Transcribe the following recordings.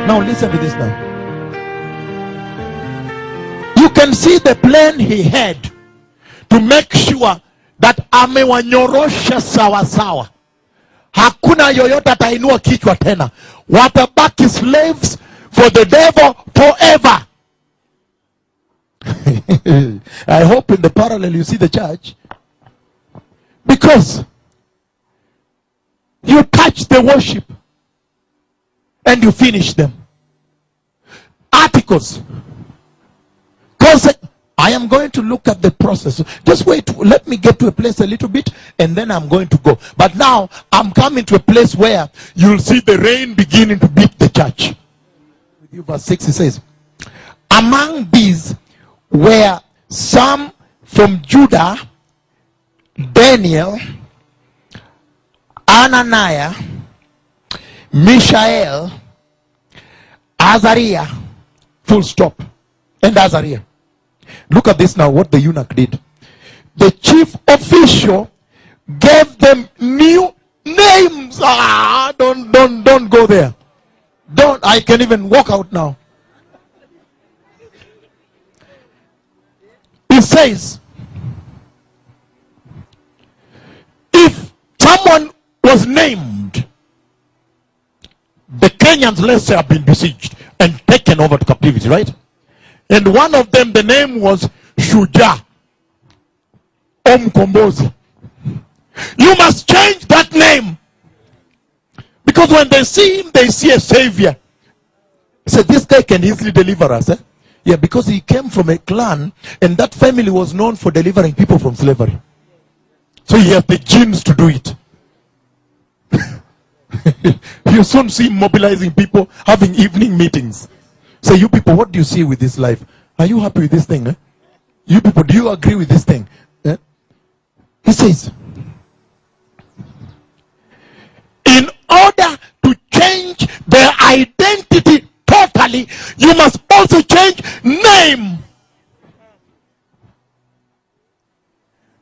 Now listen to this now. You can see the plan he had to make sure that amewanyorosha sawa sawa. Hakuna yoyote atainua kichwa tena. Watabaki slaves for the devil forever. I hope in the parallel you see the church. Because you touch the worship and you finish them. Articles. I am going to look at the process. Just wait. Let me get to a place a little bit and then I'm going to go. But now I'm coming to a place where you'll see the rain beginning to beat the church. Verse 6 it says, among these were some from Judah, Daniel, Ananiah, Mishael, Azariah, full stop, and Azariah. Look at this now, what the eunuch did. The chief official gave them new names. Don't go there. I can even walk out now. It says, if someone was named, the Kenyans, let's say, have been besieged and taken over to captivity, right? And one of them, the name was Shuja Omkombozi. You must change that name. Because when they see him, they see a savior. So this guy can easily deliver us. Eh? Yeah, because he came from a clan and that family was known for delivering people from slavery. So he has the genes to do it. You soon see him mobilizing people, having evening meetings. So you people, what do you see with this life? Are you happy with this thing? Eh? You people, do you agree with this thing? Eh? He says, in order to change their identity totally, you must also change name.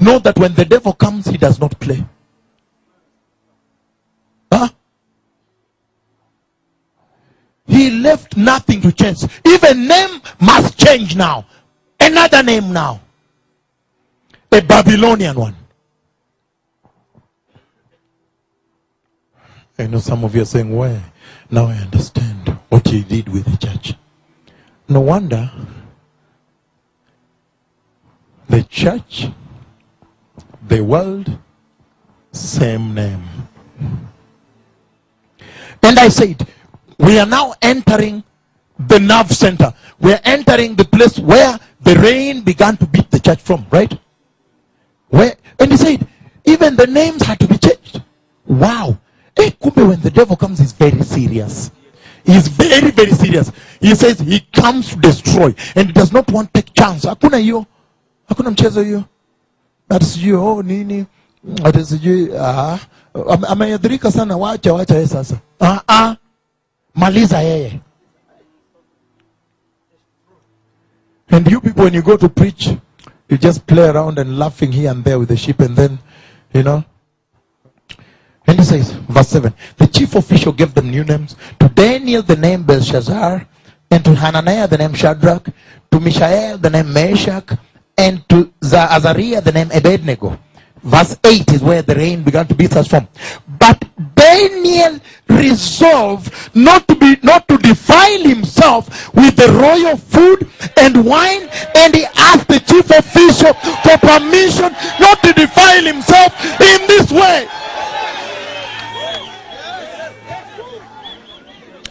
Know that when the devil comes, he does not play. Huh? He left nothing to change. Even name must change now. Another name now. A Babylonian one. I know some of you are saying, why? Now I understand what he did with the church. No wonder the church, the world, same name. And I said, we are now entering the nerve center. We are entering the place where the rain began to beat the church from, right? And he said, even the names had to be changed. Wow. Hey, kumbe, when the devil comes, he's very serious. He's very, very serious. He says he comes to destroy and he does not want to take chance. Hakuna hiyo. Hakuna mchezo hiyo. That's you. Oh, nini. That is you. Ameyadhirika sana. Wacha yeye sasa. Maliza yeye. And you people, when you go to preach, you just play around and laughing here and there with the sheep, and then, you know. And he says, verse 7, the chief official gave them new names. To Daniel the name Belshazzar, and to Hananiah the name Shadrach, to Mishael the name Meshach, and to Azariah the name Abednego. Verse 8 is where the rain began to beat us from. But Daniel resolved not to defile himself with the royal food and wine, and he asked the chief official for permission not to defile himself in this way.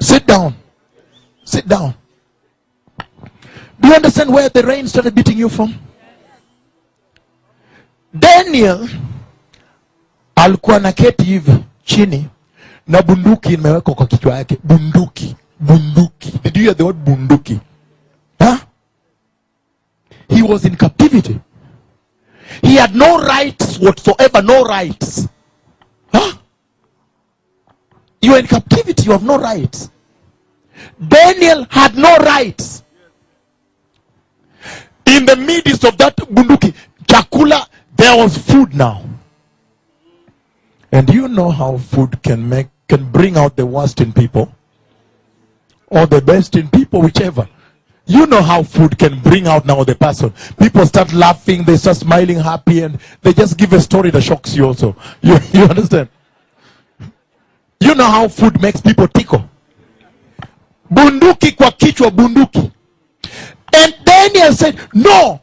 Sit down. Sit down. Do you understand where the rain started beating you from? Daniel alikuwa na keti hivi chini na bunduki imewekwa kwa kichwa yake. Bunduki. Did you hear the word bunduki? Huh? He was in captivity. He had no rights whatsoever. No rights. Huh? You are in captivity. You have no rights. Daniel had no rights. In the midst of that bunduki, chakula, there was food now. And you know how food can bring out the worst in people. or the best in people, whichever. You know how food can bring out now the person. People start laughing, they start smiling, happy, and they just give a story that shocks you also. You understand? You know how food makes people tickle. Bunduki kwa kichwa bunduki. And Daniel said, no,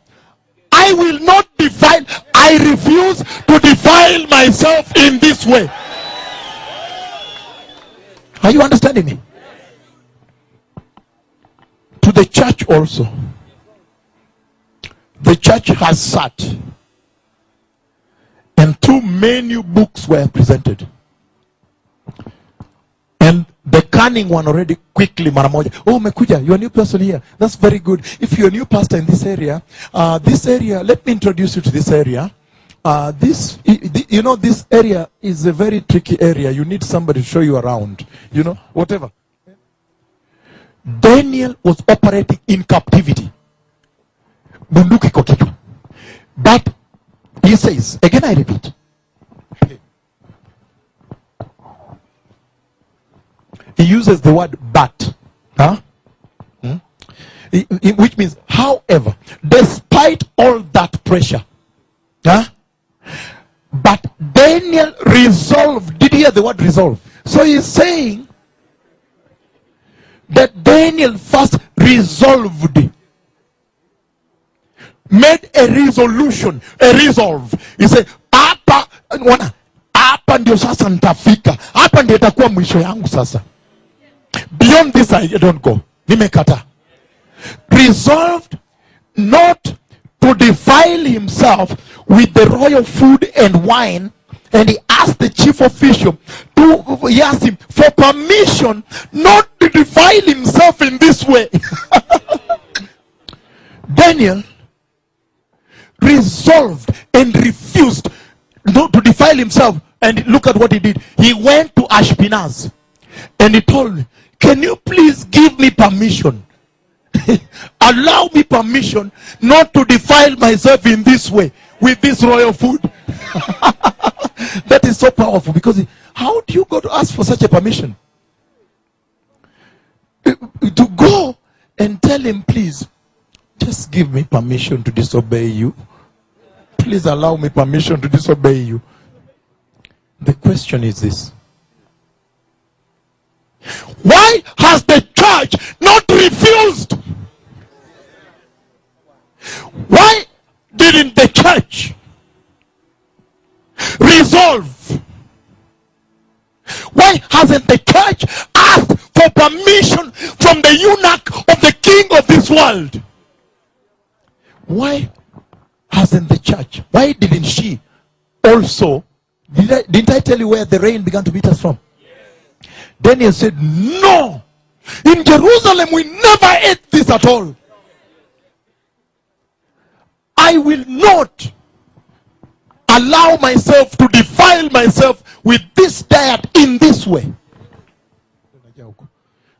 I will not defile. I refuse to defile myself in this way. Are you understanding me? To the church also. The church has sat. And 2 many books were presented. And the cunning one already quickly, maramoja. Oh, Mekuja, you're a new person here. That's very good. If you're a new pastor in this area, let me introduce you to this area. This area is a very tricky area. You need somebody to show you around. Whatever. Daniel was operating in captivity. Bunduki kwa kichwa. But he says, again I repeat. He uses the word but. Which means, however, despite all that pressure. But Daniel resolved. Did you hear the word resolve? So he's saying that Daniel first resolved, made a resolution, a resolve. He said, hapa ndio sasa nitafika. Hapa ndio itakuwa mwisho yangu sasa. Beyond this I don't go. Nimekata. Resolved not to defile himself with the royal food and wine. And he asked the chief official he asked him for permission not to defile himself in this way. Daniel resolved and refused not to defile himself. And look at what he did. He went to Ashpenaz and he told me, can you please give me permission? Allow me permission not to defile myself in this way with this royal food. That is so powerful, because how do you go to ask for such a permission? To go and tell him, please, just give me permission to disobey you. Please allow me permission to disobey you. The question is this: why has the church not refused? Why didn't the church resolve? Why hasn't the church asked for permission from the eunuch of the king of this world? Why hasn't the church? Why didn't she also? Didn't I tell you where the rain began to beat us from? Yes. Daniel said, no. In Jerusalem we never ate this at all. I will not allow myself to defile myself with this diet in this way.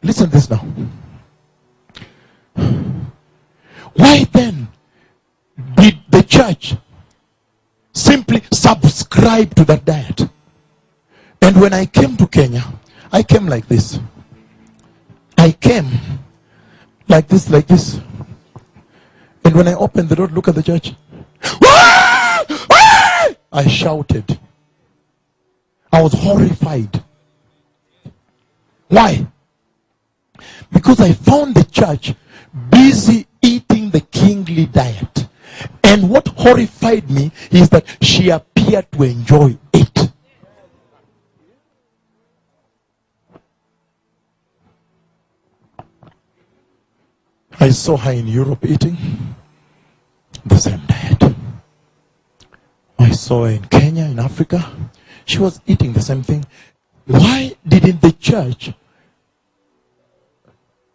Listen to this now. Why then did the church simply subscribe to that diet? And when I came to Kenya, I came like this. I came like this, like this. And when I opened the door, look at the church. I shouted. I was horrified. Why? Because I found the church busy eating the kingly diet. And what horrified me is that she appeared to enjoy it. I saw her in Europe eating the same diet. I saw her in Kenya, in Africa. She was eating the same thing. Why didn't the church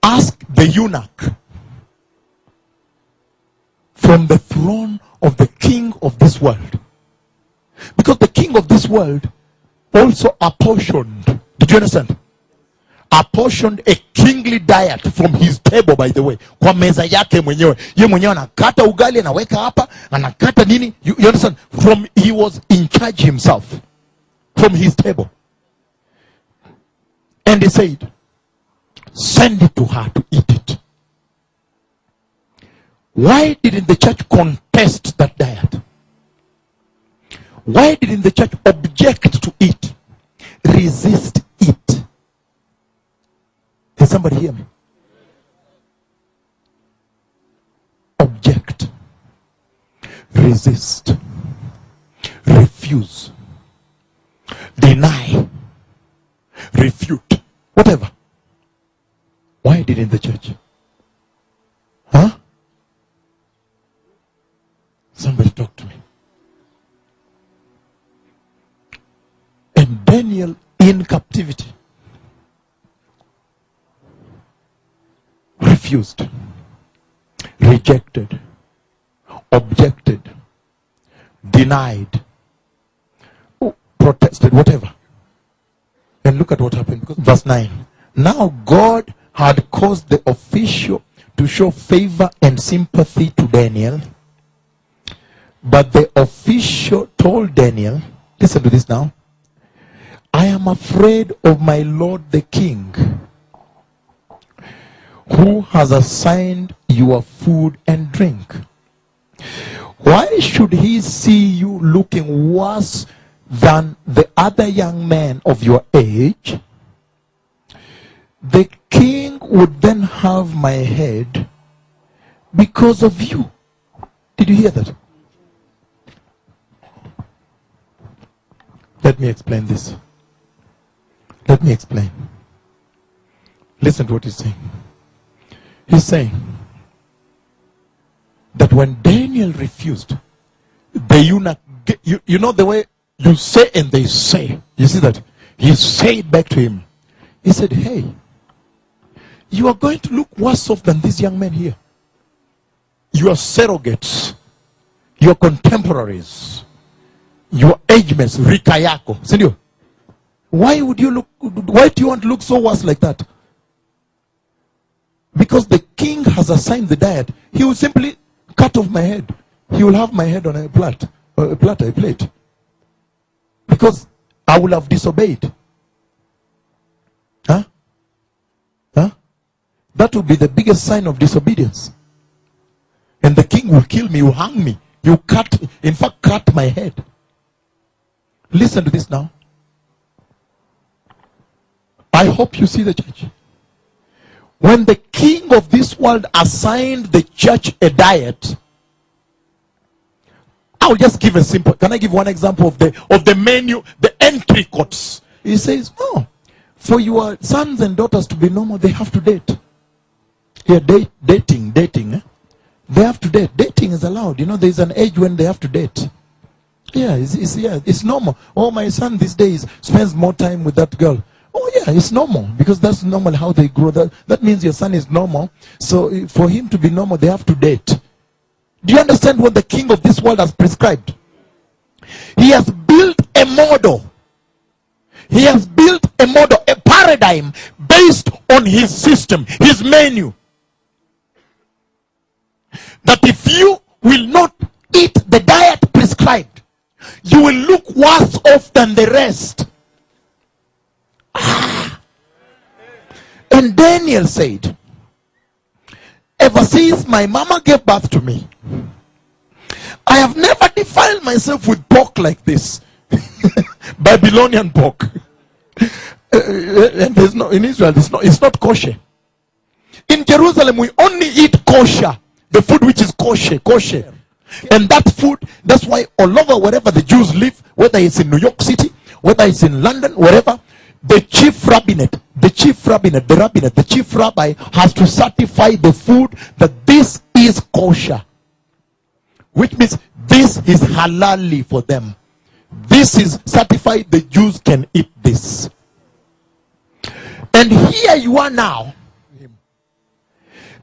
ask the eunuch from the throne of the king of this world? Because the king of this world also apportioned, did you understand? Apportioned a kingly diet from his table, by the way. Kwa meza yake mwenyewe. Ye mwenyewe anakata ugali, anaweka hapa, anakata nini. You understand? He was in charge himself. From his table. And he said, send it to her to eat it. Why didn't the church contest that diet? Why didn't the church object to it? Resist it? Can somebody hear me? Object. Resist. Refuse. Deny. Refute. Whatever. Why didn't the church? Huh? Somebody talk to me. And Daniel in captivity refused, rejected, objected, denied, protested, whatever. And look at what happened. Verse 9. Now God had caused the official to show favor and sympathy to Daniel. But the official told Daniel, listen to this now, I am afraid of my lord the king, who has assigned your food and drink. Why should he see you looking worse than the other young men of your age? The king would then have my head because of you. Did you hear that? Let me explain this. Let me explain. Listen to what he's saying. He's saying that when Daniel refused, the eunuch, you know the way you say and they say. You see that? He said back to him. He said, hey, you are going to look worse off than these young men here. You are surrogates. You are contemporaries. Your age mates, Rikayako. Senor, why do you want to look so worse like that? Because the king has assigned the diet. He will simply cut off my head. He will have my head on a plate. Because I will have disobeyed. Huh? Huh? That will be the biggest sign of disobedience. And the king will kill me, he will hang me. He will cut my head. Listen to this now. I hope you see the church. When the king of this world assigned the church a diet, I'll just give a simple, can I give one example of the menu, the entry course? He says, no, for your sons and daughters to be normal, they have to date. Yeah, dating. They have to date. Dating is allowed. You know, there's an age when they have to date. Yeah, it's normal. Oh, my son these days spends more time with that girl. Oh yeah, it's normal, because that's normal how they grow. That means your son is normal. So for him to be normal, they have to date. Do you understand what the king of this world has prescribed? He has built a model. He has built a model, a paradigm based on his system, his menu. That if you will not eat the diet prescribed, you will look worse off than the rest. And Daniel said, ever since my mama gave birth to me, I have never defiled myself with pork like this. Babylonian pork. And there's no, in Israel, it's not kosher. In Jerusalem, we only eat kosher. The food which is kosher. And that food, that's why all over wherever the Jews live, whether it's in New York City, whether it's in London, wherever, the chief rabbinate, the chief rabbi has to certify the food that this is kosher. Which means this is halali for them. This is certified, the Jews can eat this. And here you are now,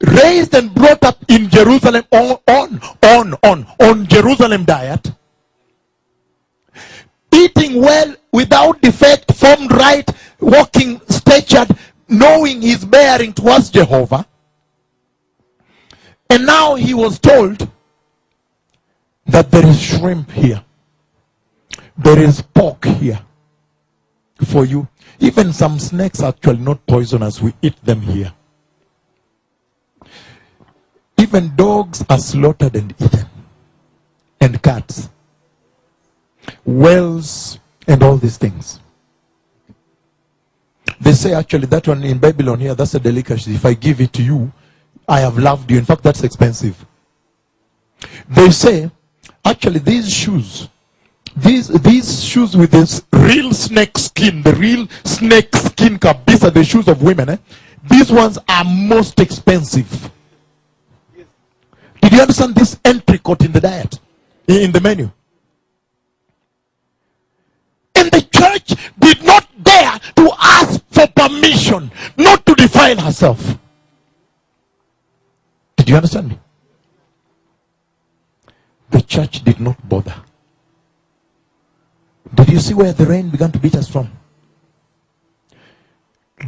raised and brought up in Jerusalem on Jerusalem diet, eating well, without defect, formed right, walking statured, knowing his bearing towards Jehovah. And now he was told that there is shrimp here, there is pork here for you. Even some snakes are actually not poisonous, we eat them here. even dogs are slaughtered and eaten, and cats, whales, and all these things. They say actually that one in Babylon here, that's a delicacy. If I give it to you, I have loved you. In fact, that's expensive. They say actually these shoes with this real snake skin, the real snake skin kabisa, the shoes of women, these ones are most expensive. Did you understand this entrecôte in the diet, in the menu? And the church did not dare to ask for permission not to defile herself. Did you understand me? The church did not bother. Did you see where the rain began to beat us from?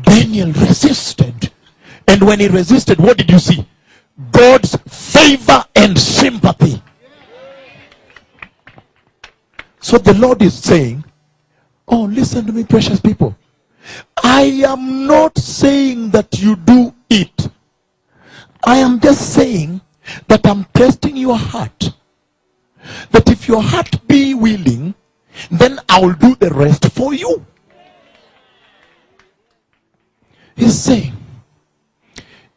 Daniel resisted. And when he resisted, what did you see? God's favor and sympathy. So the Lord is saying, oh, listen to me, precious people. I am not saying that you do it. I am just saying that I'm testing your heart. That if your heart be willing, then I will do the rest for you. He's saying,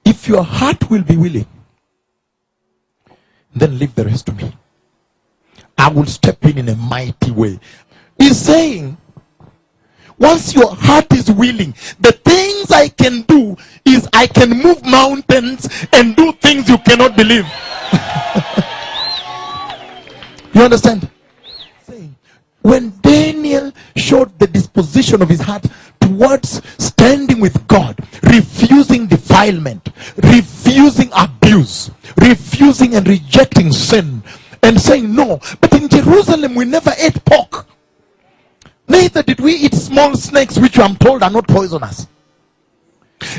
if your heart will be willing, then leave the rest to me. I will step in a mighty way. He's saying, once your heart is willing, the things I can do is I can move mountains and do things you cannot believe. You understand? When Daniel showed the disposition of his heart towards standing with God, refusing defilement, refusing abuse, refusing and rejecting sin, and saying no, but in Jerusalem we never ate pork. Neither did we eat small snakes, which I'm told are not poisonous.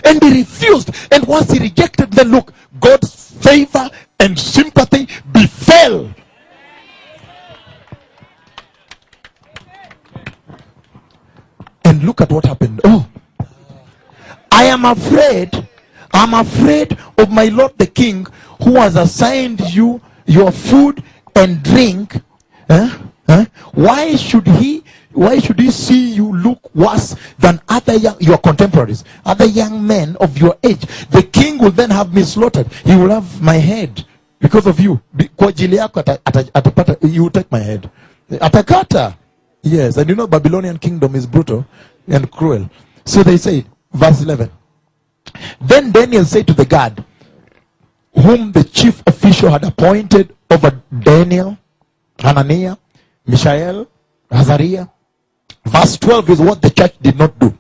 And he refused. And once he rejected, then look, God's favor and sympathy befell. And look at what happened. Oh, I'm afraid of my lord the king, who has assigned you your food and drink. Why should he see you look worse than your contemporaries, other young men of your age? The king will then have me slaughtered. He will have my head because of you. He will take my head. Atakata. Yes, and you know Babylonian kingdom is brutal and cruel. So they say, verse 11. Then Daniel said to the guard, whom the chief official had appointed over Daniel, Hananiah, Mishael, Azariah. Verse 12 is what the church did not do.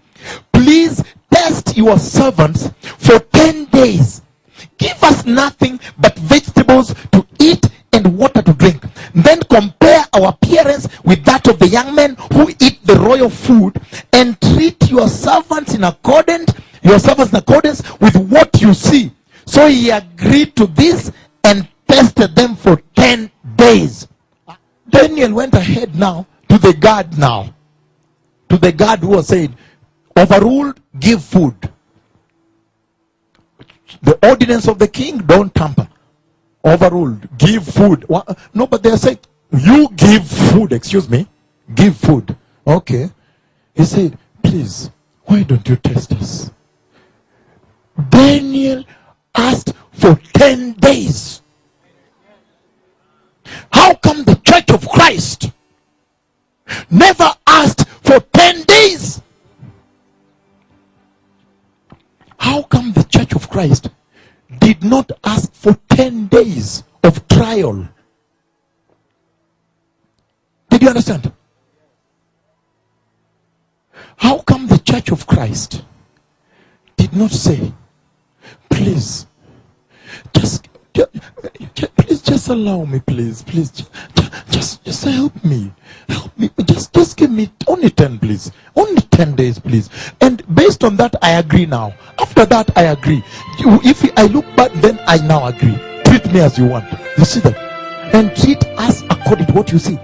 Please test your servants for 10 days. Give us nothing but vegetables to eat and water to drink. Then compare our appearance with that of the young men who eat the royal food, and treat your servants in accordance with what you see. So he agreed to this and tested them for 10 days. Daniel went ahead now to the guard to the guard who was said, overruled, give food. The ordinance of the king, don't tamper. Overruled, give food. No, but they said, you give food, give food. Okay. He said, please, why don't you test us? Daniel asked for 10 days. How come the church of Christ never asked for 10 days? How come the church of Christ did not ask for 10 days of trial? Did you understand? How come the church of Christ did not say, please, just allow me, please, just help me, just give me only 10, please, only 10 days, please. And based on that, I agree now. After that, I agree. If I look back, then I now agree. Treat me as you want. You see that? And treat us according to what you see.